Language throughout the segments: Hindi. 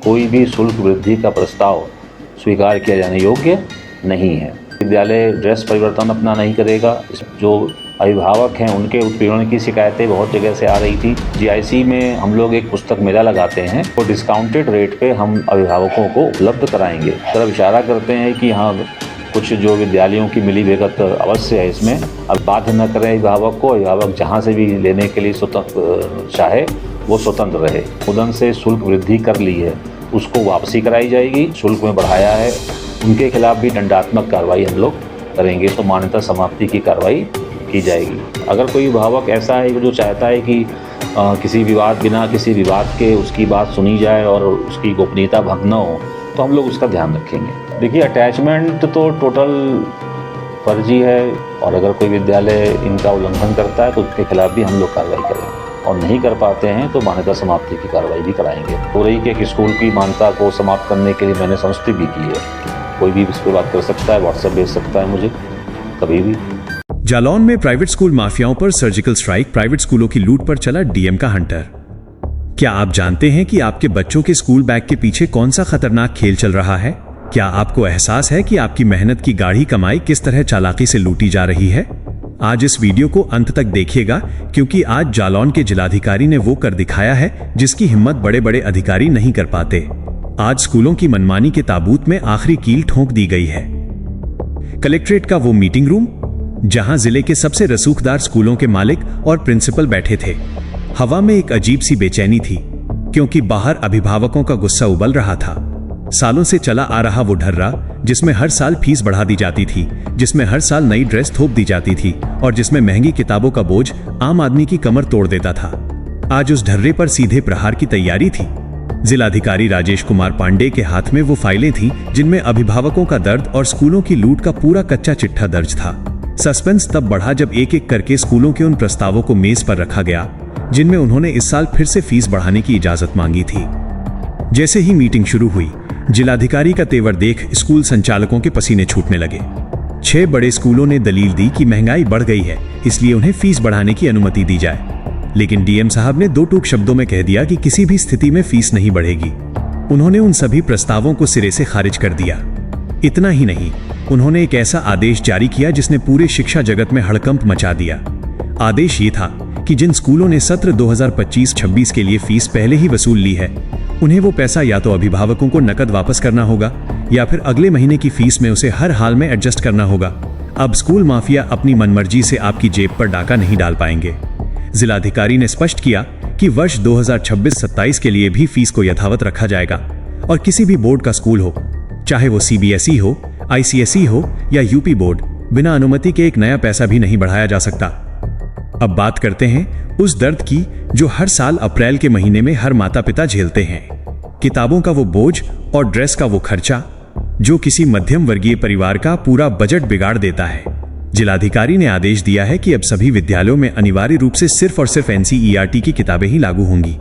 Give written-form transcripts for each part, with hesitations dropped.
कोई भी शुल्क वृद्धि का प्रस्ताव स्वीकार किया जाने योग्य नहीं है। विद्यालय ड्रेस परिवर्तन अपना नहीं करेगा। जो अभिभावक हैं उनके उत्पीड़न की शिकायतें बहुत जगह से आ रही थी। जीआईसी में हम लोग एक पुस्तक मेला लगाते हैं, तो डिस्काउंटेड रेट पे हम अभिभावकों को उपलब्ध कराएंगे। तरफ इशारा करते हैं कि हाँ, कुछ जो विद्यालयों की मिलीभगत अवश्य है इसमें। अब बाध्य न करें अभिभावक को। अभिभावक जहाँ से भी लेने के लिए स्वतंत्र चाहे वो स्वतंत्र रहे। उदन से शुल्क वृद्धि कर ली है, उसको वापसी कराई जाएगी। शुल्क में बढ़ाया है, उनके खिलाफ भी दंडात्मक कार्रवाई हम लोग करेंगे, तो मान्यता समाप्ति की कार्रवाई की जाएगी। अगर कोई अभिभावक ऐसा है जो चाहता है कि बिना किसी विवाद के उसकी बात सुनी जाए और उसकी गोपनीयता भंग न हो, तो हम लोग उसका ध्यान रखेंगे। देखिए, अटैचमेंट तो टोटल फर्जी है, और अगर कोई विद्यालय इनका उल्लंघन करता है तो उसके खिलाफ भी हम लोग कार्रवाई करेंगे, और नहीं कर पाते हैं तो मान्यता समाप्ति की कार्रवाई भी कराएंगे। उरई के एक स्कूल की मान्यता को समाप्त करने के लिए मैंने संस्तुति भी की है। कोई भी इस पर बात कर सकता है, व्हाट्सएप भेज सकता है मुझे कभी भी। जालौन में प्राइवेट स्कूल माफियाओं पर सर्जिकल स्ट्राइक, प्राइवेट स्कूलों की लूट पर चला डीएम का हंटर। क्या आप जानते हैं कि आपके बच्चों के स्कूल बैग के पीछे कौन सा खतरनाक खेल चल रहा है? क्या आपको एहसास है कि आपकी मेहनत की गाढ़ी कमाई किस तरह चालाकी से लूटी जा रही है? आज इस वीडियो को अंत तक देखिएगा, क्योंकि आज जालौन के जिलाधिकारी ने वो कर दिखाया है जिसकी हिम्मत बड़े बड़े अधिकारी नहीं कर पाते। आज स्कूलों की मनमानी के ताबूत में आखिरी कील ठोंक दी गई है। कलेक्ट्रेट का वो मीटिंग रूम जहां जिले के सबसे रसूखदार स्कूलों के मालिक और प्रिंसिपल बैठे थे। हवा में एक अजीब सी बेचैनी थी, क्योंकि बाहर अभिभावकों का गुस्सा उबल रहा था। सालों से चला आ रहा वो ढर्रा, जिसमें हर साल फीस बढ़ा दी जाती थी, जिसमें हर साल नई ड्रेस थोप दी जाती थी, और जिसमें महंगी किताबों का बोझ आम आदमी की कमर तोड़ देता था, आज उस ढर्रे पर सीधे प्रहार की तैयारी थी। जिलाधिकारी राजेश कुमार पांडे के हाथ में वो फाइलें थीं जिनमें अभिभावकों का दर्द और स्कूलों की लूट का पूरा कच्चा चिट्ठा दर्ज था। सस्पेंस तब बढ़ा जब एक एक करके स्कूलों के उन प्रस्तावों को मेज पर रखा गया जिनमें उन्होंने इस साल फिर से फीस बढ़ाने की इजाजत मांगी थी। जैसे ही मीटिंग शुरू हुई, जिलाधिकारी का तेवर देख स्कूल संचालकों के पसीने छूटने लगे। 6 बड़े स्कूलों ने दलील दी कि महंगाई बढ़ गई है, इसलिए उन्हें फीस बढ़ाने की अनुमति दी जाए। लेकिन डीएम साहब ने 2 टूक शब्दों में कह दिया कि किसी भी स्थिति में फीस नहीं बढ़ेगी। उन्होंने उन सभी प्रस्तावों को सिरे से खारिज कर दिया। इतना ही नहीं, उन्होंने एक ऐसा आदेश जारी किया जिसने पूरे शिक्षा जगत में हड़कंप मचा दिया। आदेश ये था कि जिन स्कूलों ने सत्र 2025-26 के लिए फीस पहले ही वसूल ली है, उन्हें वो पैसा या तो अभिभावकों को नकद वापस करना होगा या फिर अगले महीने की फीस में उसे हर हाल में एडजस्ट करना होगा। अब स्कूल माफिया अपनी मनमर्जी से आपकी जेब पर डाका नहीं डाल पाएंगे। जिलाधिकारी ने स्पष्ट किया कि वर्ष 2026-27 के लिए भी फीस को यथावत रखा जाएगा, और किसी भी बोर्ड का स्कूल हो, चाहे वो सीबीएसई हो, आईसीएसई हो या यूपी बोर्ड, बिना अनुमति के एक नया पैसा भी नहीं बढ़ाया जा सकता। अब बात करते हैं उस दर्द की जो हर साल अप्रैल के महीने में हर माता पिता झेलते हैं। किताबों का वो बोझ और ड्रेस का वो खर्चा जो किसी मध्यम वर्गीय परिवार का पूरा बजट बिगाड़ देता है। जिलाधिकारी ने आदेश दिया है कि अब सभी विद्यालयों में अनिवार्य रूप से सिर्फ और सिर्फ एनसीईआरटी की किताबें ही लागू होंगी।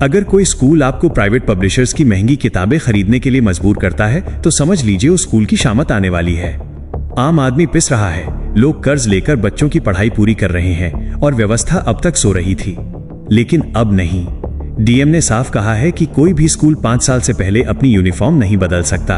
अगर कोई स्कूल आपको प्राइवेट पब्लिशर्स की महंगी किताबें खरीदने के लिए मजबूर करता है, तो समझ लीजिए उस स्कूल की शामत आने वाली है। आम आदमी पिस रहा है, लोग कर्ज लेकर बच्चों की पढ़ाई पूरी कर रहे हैं, और व्यवस्था अब तक सो रही थी, लेकिन अब नहीं। डीएम ने साफ कहा है कि कोई भी स्कूल 5 साल से पहले अपनी यूनिफॉर्म नहीं बदल सकता।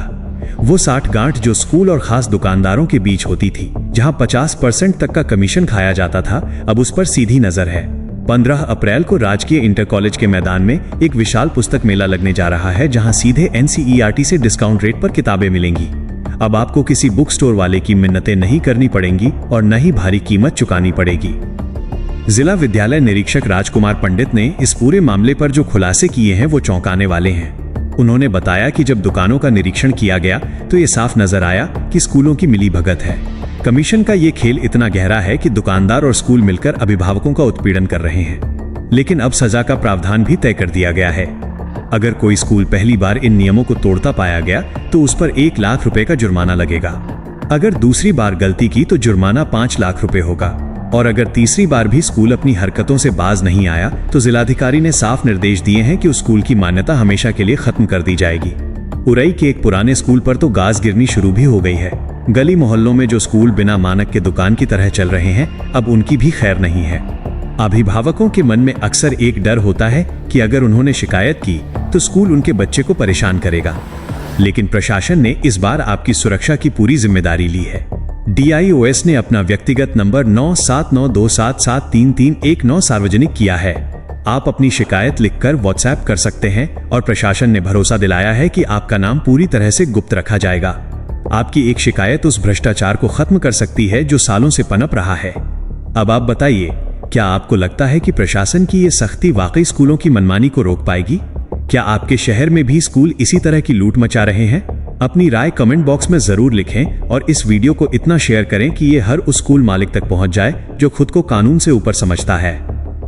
वो 60 गांठ जो स्कूल और खास दुकानदारों के बीच होती थी, जहां 50% तक का कमीशन खाया जाता था, अब उस पर सीधी नजर है। 15 अप्रैल को राजकीय इंटर कॉलेज के मैदान में एक विशाल पुस्तक मेला लगने जा रहा है, जहां सीधे एनसीईआरटी से डिस्काउंट रेट पर किताबें मिलेंगी। अब आपको किसी बुक स्टोर वाले की मिन्नतें नहीं करनी पड़ेंगी और न ही भारी कीमत चुकानी पड़ेगी। जिला विद्यालय निरीक्षक राजकुमार पंडित ने इस पूरे मामले पर जो खुलासे किए हैं वो चौंकाने वाले हैं। उन्होंने बताया कि जब दुकानों का निरीक्षण किया गया तो ये साफ नजर आया कि स्कूलों की मिलीभगत है। कमीशन का ये खेल इतना गहरा है कि दुकानदार और स्कूल मिलकर अभिभावकों का उत्पीड़न कर रहे हैं। लेकिन अब सजा का प्रावधान भी तय कर दिया गया है। अगर कोई स्कूल पहली बार इन नियमों को तोड़ता पाया गया तो उस पर 1 लाख रुपए का जुर्माना लगेगा। अगर दूसरी बार गलती की तो जुर्माना 5 लाख रुपए होगा, और अगर तीसरी बार भी स्कूल अपनी हरकतों से बाज नहीं आया तो जिलाधिकारी ने साफ निर्देश दिए हैं कि उस स्कूल की मान्यता हमेशा के लिए खत्म कर दी जाएगी। उरई के एक पुराने स्कूल पर तो गाज गिरनी शुरू भी हो गई है। गली मोहल्लों में जो स्कूल बिना मानक के दुकान की तरह चल रहे हैं, अब उनकी भी खैर नहीं है। अभिभावकों के मन में अक्सर एक डर होता है कि अगर उन्होंने शिकायत की तो स्कूल उनके बच्चे को परेशान करेगा। लेकिन प्रशासन ने इस बार आपकी सुरक्षा की पूरी जिम्मेदारी ली है। DIOS ने अपना व्यक्तिगत नंबर 9792773319 सार्वजनिक किया है। आप अपनी शिकायत लिखकर WhatsApp कर सकते हैं और प्रशासन ने भरोसा दिलाया है कि आपका नाम पूरी तरह से गुप्त रखा जाएगा। आपकी एक शिकायत उस भ्रष्टाचार को खत्म कर सकती है जो सालों से पनप रहा है। अब आप बताइए, क्या आपको लगता है कि प्रशासन की ये सख्ती वाकई स्कूलों की मनमानी को रोक पाएगी? क्या आपके शहर में भी स्कूल इसी तरह की लूट मचा रहे हैं? अपनी राय कमेंट बॉक्स में जरूर लिखें और इस वीडियो को इतना शेयर करें कि ये हर उस स्कूल मालिक तक पहुंच जाए जो खुद को कानून से ऊपर समझता है।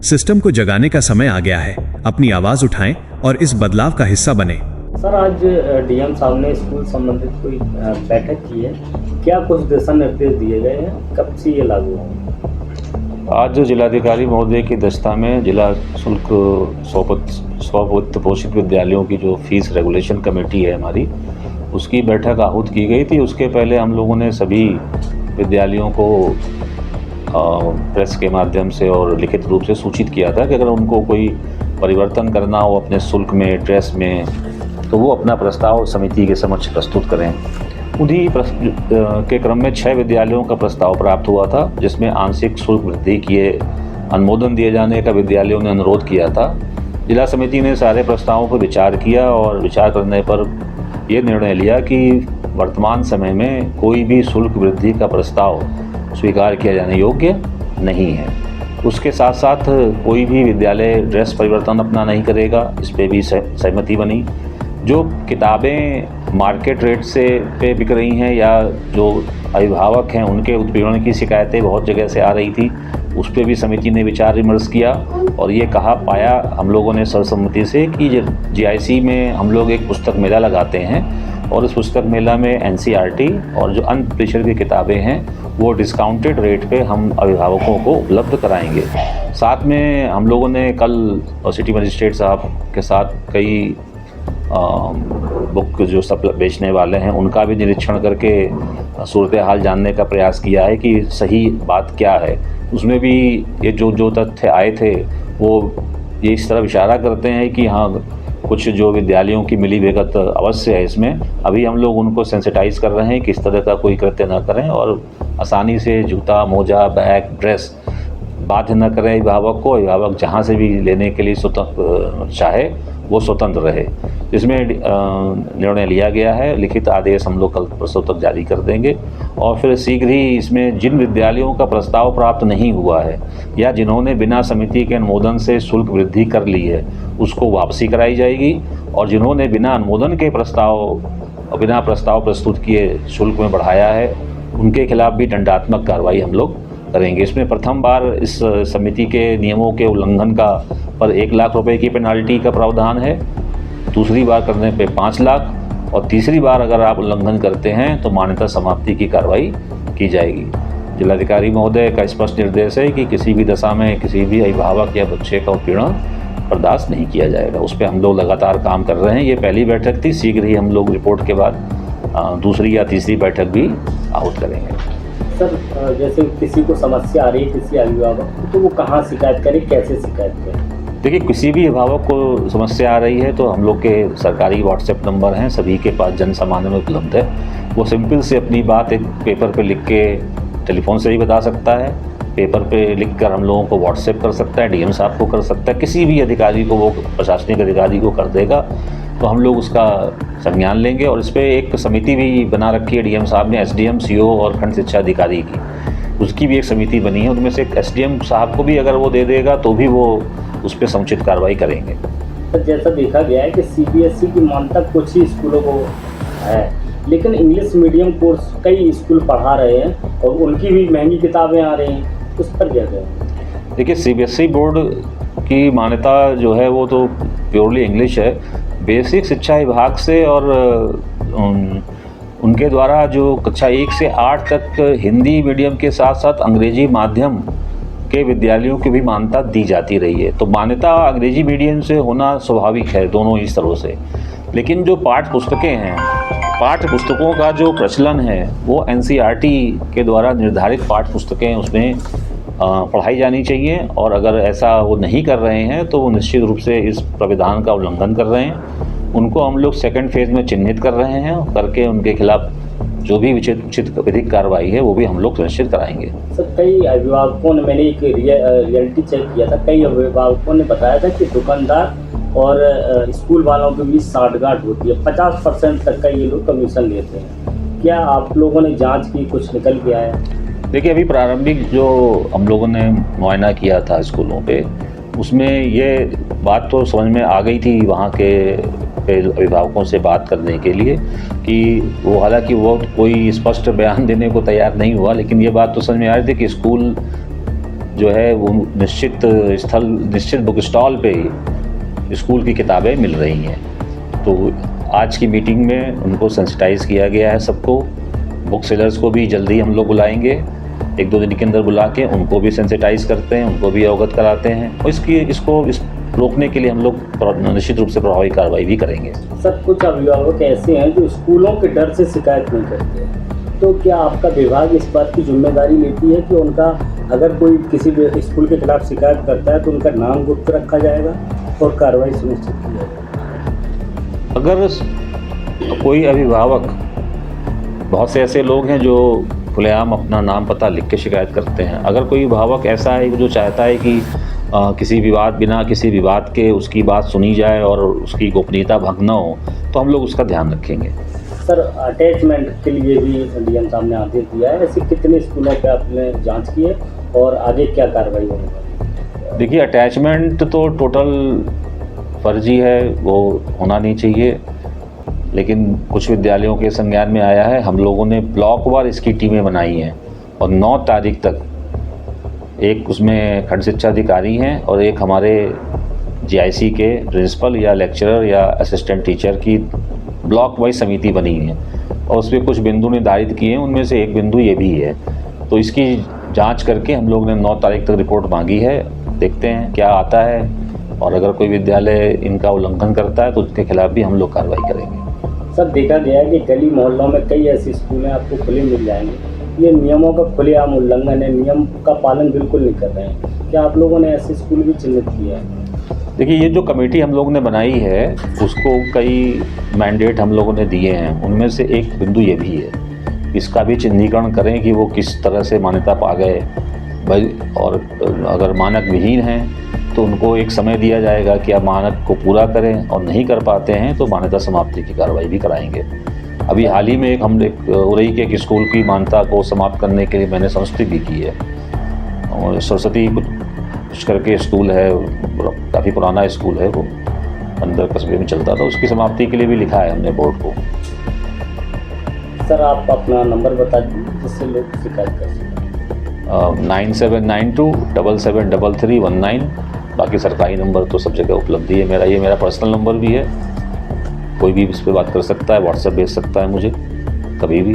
सिस्टम को जगाने का समय आ गया है। अपनी आवाज उठाएं और इस बदलाव का हिस्सा बने। सर, आज DM साहब ने स्कूल संबंधित कोई बैठक की है, क्या कुछ दिशा निर्देश दिए गए हैं, कब से ये लागू होंगे? आज जिलाधिकारी महोदय की अध्यक्षता में जिला शुल्क स्ववित्त पोषित विद्यालयों की जो फीस रेगुलेशन कमेटी है हमारी, उसकी बैठक आहूत की गई थी। उसके पहले हम लोगों ने सभी विद्यालयों को प्रेस के माध्यम से और लिखित रूप से सूचित किया था कि अगर उनको कोई परिवर्तन करना हो अपने शुल्क में, ड्रेस में, तो वो अपना प्रस्ताव समिति के समक्ष प्रस्तुत करें। उन्हीं के क्रम में 6 विद्यालयों का प्रस्ताव प्राप्त हुआ था, जिसमें आंशिक शुल्क वृद्धि किए अनुमोदन दिए जाने का विद्यालयों ने अनुरोध किया था। जिला समिति ने सारे प्रस्तावों पर विचार किया और विचार करने पर ये निर्णय लिया कि वर्तमान समय में कोई भी शुल्क वृद्धि का प्रस्ताव स्वीकार किया जाने योग्य नहीं है। उसके साथ साथ कोई भी विद्यालय ड्रेस परिवर्तन अपना नहीं करेगा, इस पर भी सहमति बनी। जो किताबें मार्केट रेट से पे बिक रही हैं या जो अभिभावक हैं उनके उत्पीड़न की शिकायतें बहुत जगह से आ रही थी, उस पर भी समिति ने विचार विमर्श किया और ये कहा पाया हम लोगों ने सर्वसम्मति से कि GIC में हम लोग एक पुस्तक मेला लगाते हैं और इस पुस्तक मेला में NCERT और जो अन्य परिषद की किताबें हैं वो डिस्काउंटेड रेट पे हम अभिभावकों को उपलब्ध कराएंगे। साथ में हम लोगों ने कल सिटी मजिस्ट्रेट साहब के साथ कई बुक जो सब बेचने वाले हैं उनका भी निरीक्षण करके सूरत हाल जानने का प्रयास किया है कि सही बात क्या है। उसमें भी ये जो तथ्य आए थे वो ये इस तरफ इशारा करते हैं कि हाँ, कुछ जो विद्यालयों की मिलीभगत अवश्य है इसमें। अभी हम लोग उनको सेंसिटाइज कर रहे हैं कि इस तरह का कोई कृत्य न करें और आसानी से जूता, मोजा, बैग, ड्रेस बाध्य न करें अभिभावक को। अभिभावक जहाँ से भी लेने के लिए चाहे वो स्वतंत्र रहे। इसमें निर्णय लिया गया है। लिखित आदेश हम लोग कल परसों तक जारी कर देंगे और फिर शीघ्र ही इसमें जिन विद्यालयों का प्रस्ताव प्राप्त नहीं हुआ है या जिन्होंने बिना समिति के अनुमोदन से शुल्क वृद्धि कर ली है उसको वापसी कराई जाएगी और जिन्होंने बिना अनुमोदन के बिना प्रस्ताव प्रस्तुत किए शुल्क में बढ़ाया है उनके खिलाफ भी दंडात्मक कार्रवाई हम लोग करेंगे। इसमें प्रथम बार इस समिति के नियमों के उल्लंघन का पर 1 लाख रुपए की पेनाल्टी का प्रावधान है, दूसरी बार करने पे 5 लाख और तीसरी बार अगर आप उल्लंघन करते हैं तो मान्यता समाप्ति की कार्रवाई की जाएगी। जिलाधिकारी महोदय का स्पष्ट निर्देश है कि किसी भी दशा में किसी भी अभिभावक या बच्चे का उत्पीड़न बर्दाश्त नहीं किया जाएगा। उस पर हम लोग लगातार काम कर रहे हैं। ये पहली बैठक थी, शीघ्र ही हम लोग रिपोर्ट के बाद दूसरी या तीसरी बैठक भी आहूत करेंगे। सर, जैसे किसी को समस्या आ रही है किसी अभिभावक को, तो वो कहाँ शिकायत करे, कैसे शिकायत करे? देखिए, किसी भी अभिभावक को समस्या आ रही है तो हम लोग के सरकारी WhatsApp नंबर हैं, सभी के पास जन सामान्य में उपलब्ध है। वो सिंपल से अपनी बात एक पेपर पे लिख के टेलीफोन से भी बता सकता है, पेपर पे लिख कर हम लोगों को WhatsApp कर सकता है, DM साहब को कर सकता है, किसी भी अधिकारी को, वो प्रशासनिक अधिकारी को कर देगा तो हम लोग उसका संज्ञान लेंगे। और इस पर एक समिति भी बना रखी है DM साहब ने, SDM, CO और खंड शिक्षा अधिकारी की, उसकी भी एक समिति बनी है। उनमें से एक SDM साहब को भी अगर वो दे देगा तो भी वो उस पर समुचित कार्रवाई करेंगे। जैसा देखा गया है कि CBSE की मान्यता कुछ ही स्कूलों को है, लेकिन इंग्लिश मीडियम कोर्स कई स्कूल पढ़ा रहे हैं और उनकी भी महंगी किताबें आ रही हैं, उस पर क्या कहें? देखिए, CBSE बोर्ड की मान्यता जो है वो तो प्योरली इंग्लिश है। बेसिक शिक्षा विभाग से और उनके द्वारा जो कक्षा 1 से 8 तक हिंदी मीडियम के साथ साथ अंग्रेजी माध्यम के विद्यालयों की भी मान्यता दी जाती रही है। तो मान्यता अंग्रेजी मीडियम से होना स्वाभाविक है दोनों ही स्तरों से। लेकिन जो पाठ्य पुस्तकें हैं, पाठ्य पुस्तकों का जो प्रचलन है वो NCERT के द्वारा निर्धारित पाठ्य पुस्तकें उसमें पढ़ाई जानी चाहिए, और अगर ऐसा वो नहीं कर रहे हैं तो वो निश्चित रूप से इस प्राविधान का उल्लंघन कर रहे हैं। उनको हम लोग सेकंड फेज़ में चिन्हित कर रहे हैं, करके उनके खिलाफ जो भी उचित विधिक कार्रवाई है वो भी हम लोग सुनिश्चित कराएंगे। सर, कई अभिभावकों ने, मैंने एक रियलिटी चेक किया था, कई अभिभावकों ने बताया था कि दुकानदार और स्कूल वालों के बीच साठगांठ होती है, 50% तक का ये लोग कमीशन लेते हैं। क्या आप लोगों ने जांच की, कुछ निकल के आया? देखिए, अभी प्रारंभिक जो हम लोगों ने मुआयना किया था स्कूलों पे, उसमें ये बात तो समझ में आ गई थी वहाँ के अभिभावकों से बात करने के लिए कि वो, हालांकि वो कोई स्पष्ट बयान देने को तैयार नहीं हुआ, लेकिन ये बात तो समझ में आ रही थी कि स्कूल जो है वो निश्चित बुक स्टॉल पे ही स्कूल की किताबें मिल रही हैं। तो आज की मीटिंग में उनको सेंसिटाइज़ किया गया है सबको। बुक सेलर्स को भी जल्दी हम लोग बुलाएंगे, 1-2 दिन के अंदर बुला के उनको भी सेंसिटाइज़ करते हैं, उनको भी अवगत कराते हैं, और इसको रोकने के लिए हम लोग निश्चित रूप से प्रभावी कार्रवाई भी करेंगे। सर, कुछ अभिभावक ऐसे हैं जो स्कूलों के डर से शिकायत नहीं करते, तो क्या आपका विभाग इस बात की जिम्मेदारी लेती है कि उनका, अगर कोई किसी भी स्कूल के खिलाफ शिकायत करता है तो उनका नाम गुप्त रखा जाएगा और कार्रवाई सुनिश्चित की जाएगी? अगर कोई अभिभावक, बहुत से ऐसे लोग हैं जो खुलेआम अपना नाम पता लिख के शिकायत करते हैं, अगर कोई अभिभावक ऐसा है जो चाहता है कि बिना किसी विवाद के उसकी बात सुनी जाए और उसकी गोपनीयता भंग न हो, तो हम लोग उसका ध्यान रखेंगे। सर, अटैचमेंट के लिए भी डीएम साहब ने आदेश दिया है, ऐसे कितने स्कूलों पे आपने जांच की है और आगे क्या कार्रवाई होगी? देखिए, अटैचमेंट तो टोटल फर्जी है, वो होना नहीं चाहिए, लेकिन कुछ विद्यालयों के संज्ञान में आया है। हम लोगों ने ब्लॉकवार इसकी टीमें बनाई हैं और 9 तारीख तक, एक उसमें खंड शिक्षा अधिकारी हैं और एक हमारे जीआईसी के प्रिंसिपल या लेक्चरर या असिस्टेंट टीचर की ब्लॉक वाइज समिति बनी है, और उस पर कुछ बिंदु निर्धारित किए हैं, उनमें से एक बिंदु ये भी है। तो इसकी जांच करके हम लोग ने 9 तारीख तक रिपोर्ट मांगी है, देखते हैं क्या आता है, और अगर कोई विद्यालय इनका उल्लंघन करता है तो उसके खिलाफ भी हम लोग कार्रवाई करेंगे। सर, देखा गया है कि गली मोहल्लों में कई ऐसी स्कूलें आपको खुले मिल जाएंगे, ये नियमों का खुलेआम उल्लंघन है, नियम का पालन बिल्कुल नहीं कर रहे हैं। क्या आप लोगों ने ऐसे स्कूल भी चिन्हित किया है? देखिए, ये जो कमेटी हम लोगों ने बनाई है उसको कई मैंडेट हम लोगों ने दिए हैं, उनमें से एक बिंदु ये भी है, इसका भी चिन्हीकरण करें कि वो किस तरह से मान्यता पा गए भाई, और अगर मानक विहीन हैं तो उनको एक समय दिया जाएगा कि आप मानक को पूरा करें, और नहीं कर पाते हैं तो मान्यता समाप्ति की कार्रवाई भी कराएंगे। अभी हाल ही में एक उरई के एक स्कूल की मान्यता को समाप्त करने के लिए मैंने संस्तुति भी की है, और सरस्वती कुछ करके स्कूल है, काफ़ी पुराना स्कूल है, वो अंदर कस्बे में चलता था, उसकी समाप्ति के लिए भी लिखा है हमने बोर्ड को। सर, आप अपना नंबर बता दीजिए जिससे लोग शिकायत कर सकें। 9792773319। बाकी सरकारी नंबर तो सब जगह उपलब्ध ही है। ये मेरा पर्सनल नंबर भी है, कोई भी इस पर बात कर सकता है, व्हाट्सएप भेज सकता है मुझे कभी भी।